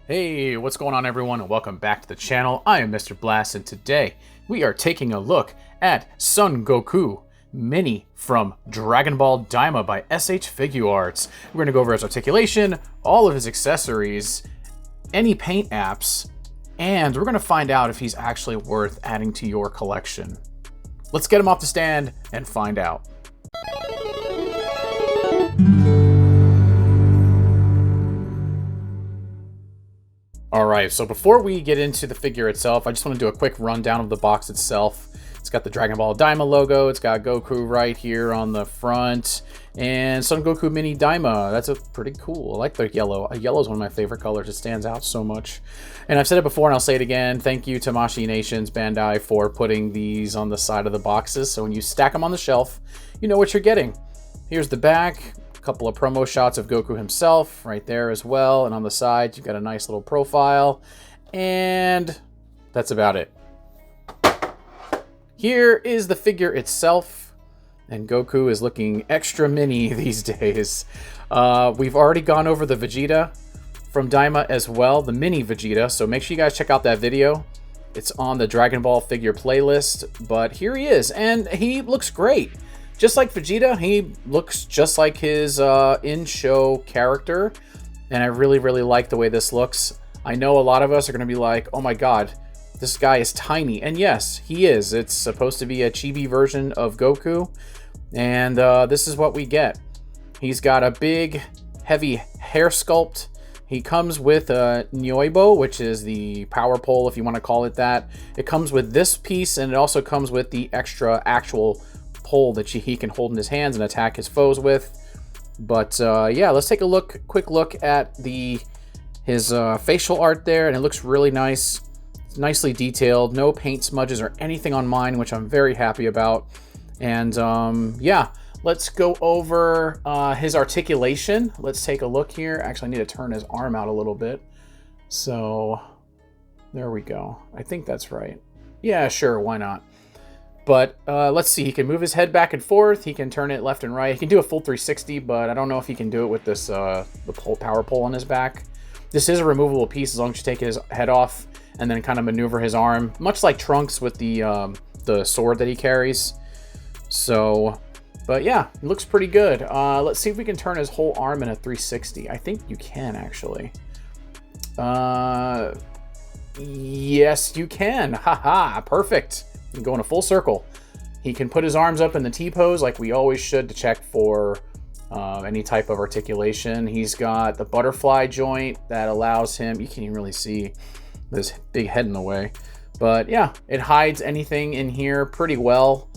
Hey, what's going on everyone, and welcome back to the channel. I am Mr. Blast, and today we are taking a look at Son Goku Mini from Dragon Ball Daima by S.H. Figuarts. We're going to go over his articulation, all of his accessories, any paint apps, and we're going to find out if he's actually worth adding to your collection. Let's get him off the stand and find out. Alright, so before we get into the figure itself, I just want to do a quick rundown of the box itself. It's got the Dragon Ball Daima logo, it's got Goku right here on the front, and Son Goku Mini Daima. That's a pretty cool. I like the yellow. Yellow is one of my favorite colors. It stands out so much. And I've said it before and I'll say it again. Thank you to Mashi Nations Bandai for putting these on the side of the boxes, so when you stack them on the shelf, you know what you're getting. Here's the back. Couple of promo shots of Goku himself right there as well, and on the side you've got a nice little profile, and that's about it. Here is the figure itself, and Goku is looking extra mini these days. We've already gone over the VEGETA from Daima as well, the mini VEGETA, so make sure you guys check out that video. It's on the Dragon Ball figure playlist, but here he is, and he looks great. Just like Vegeta, he looks just like his in-show character, and I really like the way this looks. I know a lot of us are going to be like, oh my god, this guy is tiny, and yes, he is. It's supposed to be a chibi version of Goku, and this is what we get. He's got a big, heavy hair sculpt. He comes with a Nyoibo, which is the power pole, if you want to call it that. It comes with this piece, and it also comes with the extra actual pole that he can hold in his hands and attack his foes with. But yeah, let's take a quick look at his facial art there, and it looks really nice. It's nicely detailed, no paint smudges or anything on mine, which I'm very happy about. And yeah, let's go over his articulation. Let's take a look here. Actually, I need to turn his arm out a little bit. So there we go. I think that's right. Yeah, sure, why not? But let's see, he can move his head back and forth, he can turn it left and right, he can do a full 360, but I don't know if he can do it with this the power pole on his back. This is a removable piece as long as you take his head off and then kind of maneuver his arm, much like Trunks with the sword that he carries. So, but yeah, it looks pretty good. Let's see if we can turn his whole arm in a 360. I think you can, actually. Yes, you can. Haha, perfect. He can go in a full circle. He can put his arms up in the T-pose like we always should to check for any type of articulation. He's got the butterfly joint that allows him, you can't even really see this big head in the way, but yeah, it hides anything in here pretty well.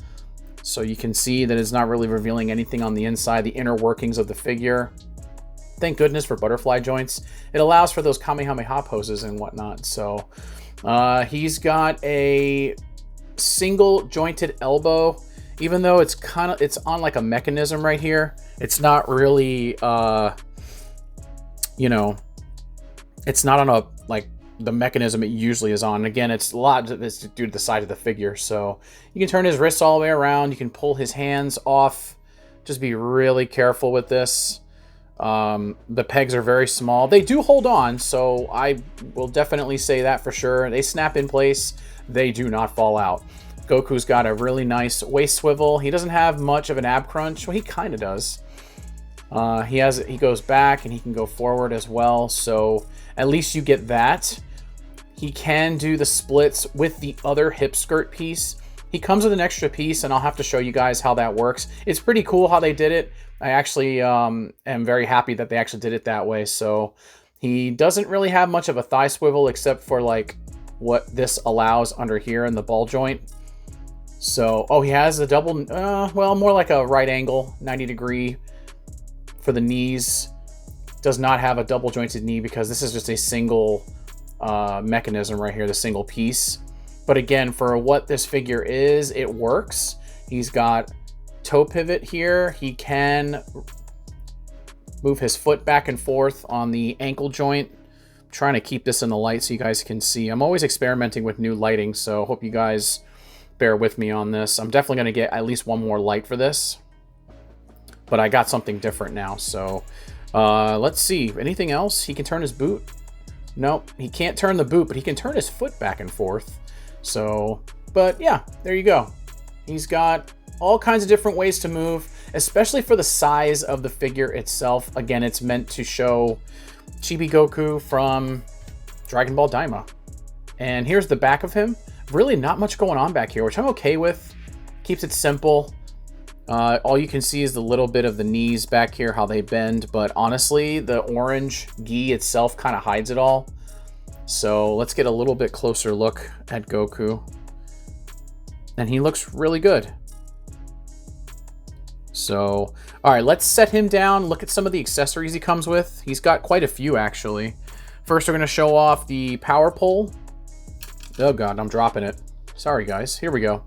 So you can see that it's not really revealing anything on the inside, the inner workings of the figure. Thank goodness for butterfly joints. It allows for those Kamehameha poses and whatnot. So he's got a single jointed elbow, even though it's on like a mechanism right here. It's not really you know, it's not on a like the mechanism it usually is on. Again, it's a lot of this due to the size of the figure. So you can turn his wrists all the way around, you can pull his hands off. Just be really careful with this. The pegs are very small. They do hold on, so I will definitely say that for sure. They snap in place. They do not fall out. Goku's got a really nice waist swivel. He doesn't have much of an ab crunch. Well, he kind of does. He goes back and he can go forward as well. So at least you get that. He can do the splits with the other hip skirt piece. He comes with an extra piece, and I'll have to show you guys how that works. It's pretty cool how they did it. I actually am very happy that they actually did it that way. So he doesn't really have much of a thigh swivel except for like what this allows under here in the ball joint. So, oh, he has a double, well, more like a right angle, 90 degree for the knees. Does not have a double jointed knee because this is just a single mechanism right here, the single piece. But again, for what this figure is, it works. He's got toe pivot here. He can move his foot back and forth on the ankle joint. I'm trying to keep this in the light so you guys can see. I'm always experimenting with new lighting, so hope you guys bear with me on this. I'm definitely going to get at least one more light for this, but I got something different now. So let's see. Anything else? He can turn his boot. Nope, he can't turn the boot, but he can turn his foot back and forth. So, but yeah, there you go. He's got all kinds of different ways to move, especially for the size of the figure itself. Again, it's meant to show Chibi Goku from Dragon Ball Daima. And here's the back of him. Really not much going on back here, which I'm okay with. Keeps it simple. All you can see is the little bit of the knees back here, how they bend. But honestly, the orange gi itself kind of hides it all. So let's get a little bit closer look at Goku. And he looks really good. So, all right, let's set him down. Look at some of the accessories he comes with. He's got quite a few, actually. First, we're going to show off the power pole. Oh, God, I'm dropping it. Sorry, guys. Here we go.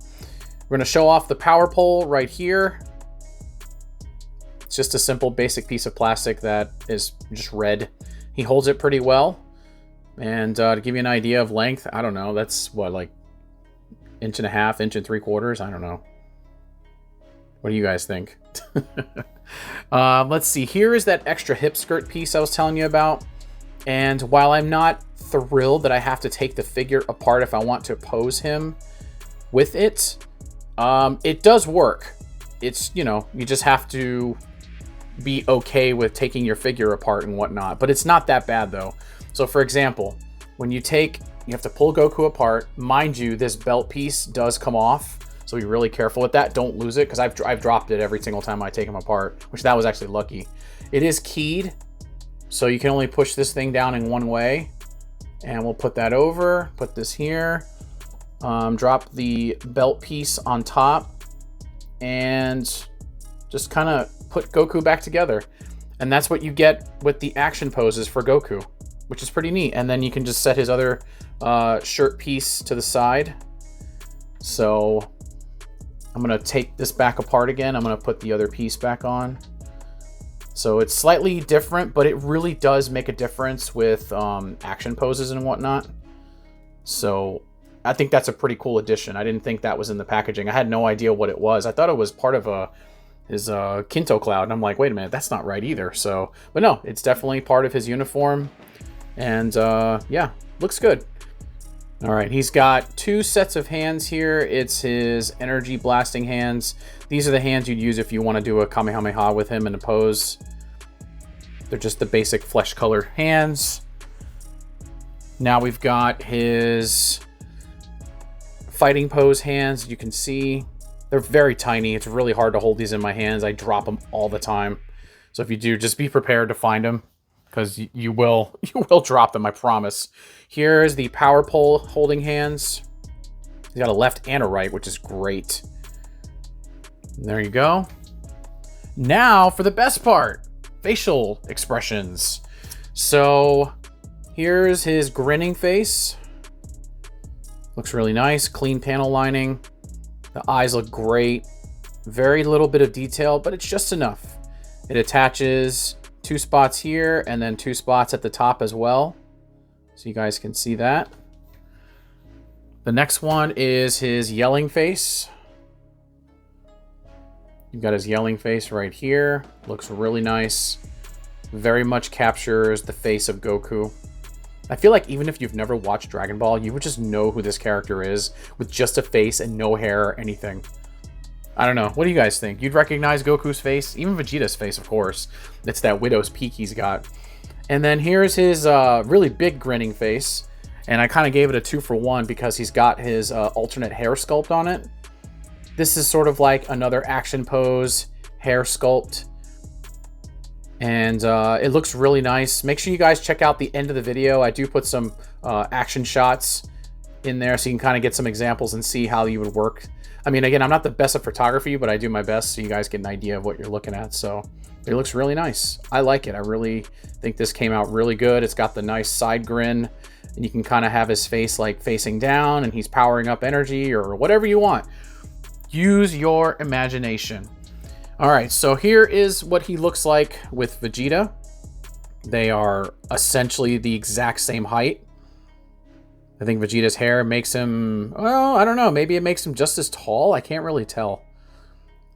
We're going to show off the power pole right here. It's just a simple, basic piece of plastic that is just red. He holds it pretty well. And to give you an idea of length, I don't know. That's, what, like 1.5 inches, 1 3/4? I don't know. What do you guys think? Let's see. Here is that extra hip skirt piece I was telling you about. And while I'm not thrilled that I have to take the figure apart if I want to pose him with it, it does work. It's, you know, you just have to be okay with taking your figure apart and whatnot. But it's not that bad, though. So, for example, when you have to pull Goku apart. Mind you, this belt piece does come off. So be really careful with that. Don't lose it, because I've dropped it every single time I take him apart, which that was actually lucky. It is keyed, so you can only push this thing down in one way. And we'll put that over, put this here, drop the belt piece on top, and just kind of put Goku back together. And that's what you get with the action poses for Goku, which is pretty neat. And then you can just set his other shirt piece to the side. So I'm going to take this back apart again. I'm going to put the other piece back on. So it's slightly different, but it really does make a difference with action poses and whatnot. So I think that's a pretty cool addition. I didn't think that was in the packaging. I had no idea what it was. I thought it was part of his Kinto Cloud. And I'm like, wait a minute, that's not right either. So, but no, it's definitely part of his uniform. And yeah, looks good. All right, he's got 2 sets of hands here. It's his energy blasting hands. These are the hands you'd use if you want to do a Kamehameha with him in a pose. They're just the basic flesh colored hands. Now we've got his fighting pose hands. You can see they're very tiny. It's really hard to hold these in my hands. I drop them all the time. So if you do, just be prepared to find them, because you will drop them, I promise. Here's the power pole holding hands. He's got a left and a right, which is great. And there you go. Now for the best part, facial expressions. So here's his grinning face. Looks really nice. Clean panel lining. The eyes look great. Very little bit of detail, but it's just enough. It attaches 2 spots here and then 2 spots at the top as well. So you guys can see that. The next one is his yelling face. You've got his yelling face right here. Looks really nice. Very much captures the face of Goku. I feel like even if you've never watched Dragon Ball, you would just know who this character is with just a face and no hair or anything. I don't know. What do you guys think? You'd recognize Goku's face? Even Vegeta's face, of course. It's that widow's peak he's got. And then here's his really big grinning face. And I kind of gave it a 2 for 1 because he's got his alternate hair sculpt on it. This is sort of like another action pose hair sculpt. And it looks really nice. Make sure you guys check out the end of the video. I do put some action shots in there so you can kind of get some examples and see how you would work. I mean, again, I'm not the best at photography, but I do my best so you guys get an idea of what you're looking at. So it looks really nice. I like it. I really think this came out really good. It's got the nice side grin, and you can kind of have his face like facing down, and he's powering up energy or whatever you want. Use your imagination. All right, so here is what he looks like with Vegeta. They are essentially the exact same height. I think Vegeta's hair makes him, well, I don't know. Maybe it makes him just as tall. I can't really tell.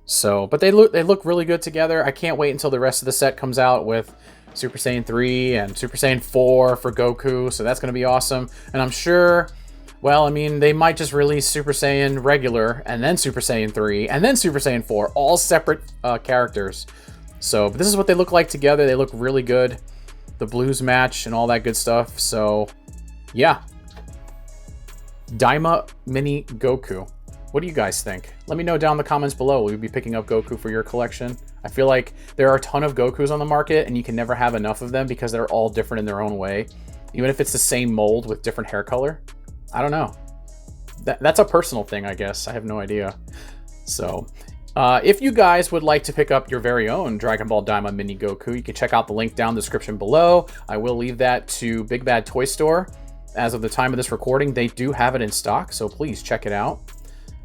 So, but they look really good together. I can't wait until the rest of the set comes out with Super Saiyan 3 and Super Saiyan 4 for Goku. So that's going to be awesome. And I'm sure, well, I mean, they might just release Super Saiyan regular and then Super Saiyan 3 and then Super Saiyan 4, all separate characters. So, but this is what they look like together. They look really good. The blues match and all that good stuff. So, yeah. Daima Mini Goku. What do you guys think? Let me know down in the comments below. Will you be picking up Goku for your collection? I feel like there are a ton of Gokus on the market and you can never have enough of them because they're all different in their own way. Even if it's the same mold with different hair color. I don't know. That's a personal thing, I guess. I have no idea. So, if you guys would like to pick up your very own Dragon Ball Daima Mini Goku, you can check out the link down in the description below. I will leave that to Big Bad Toy Store. As of the time of this recording, they do have it in stock, so please check it out.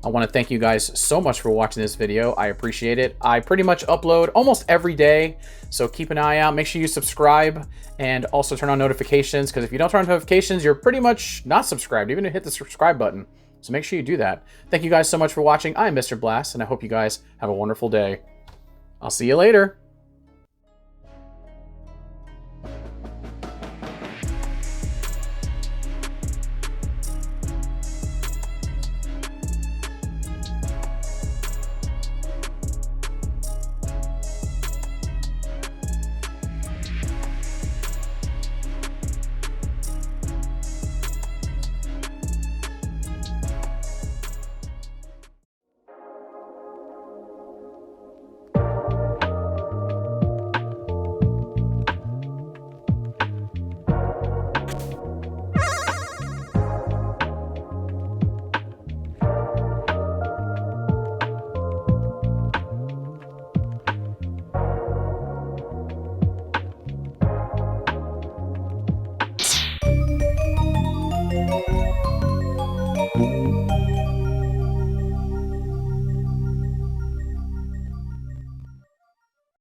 I want to thank you guys so much for watching this video. I appreciate it. I pretty much upload almost every day, so keep an eye out. Make sure you subscribe and also turn on notifications, because if you don't turn on notifications, you're pretty much not subscribed, even to hit the subscribe button. So make sure you do that. Thank you guys so much for watching. I'm Mr. Blast, and I hope you guys have a wonderful day. I'll see you later.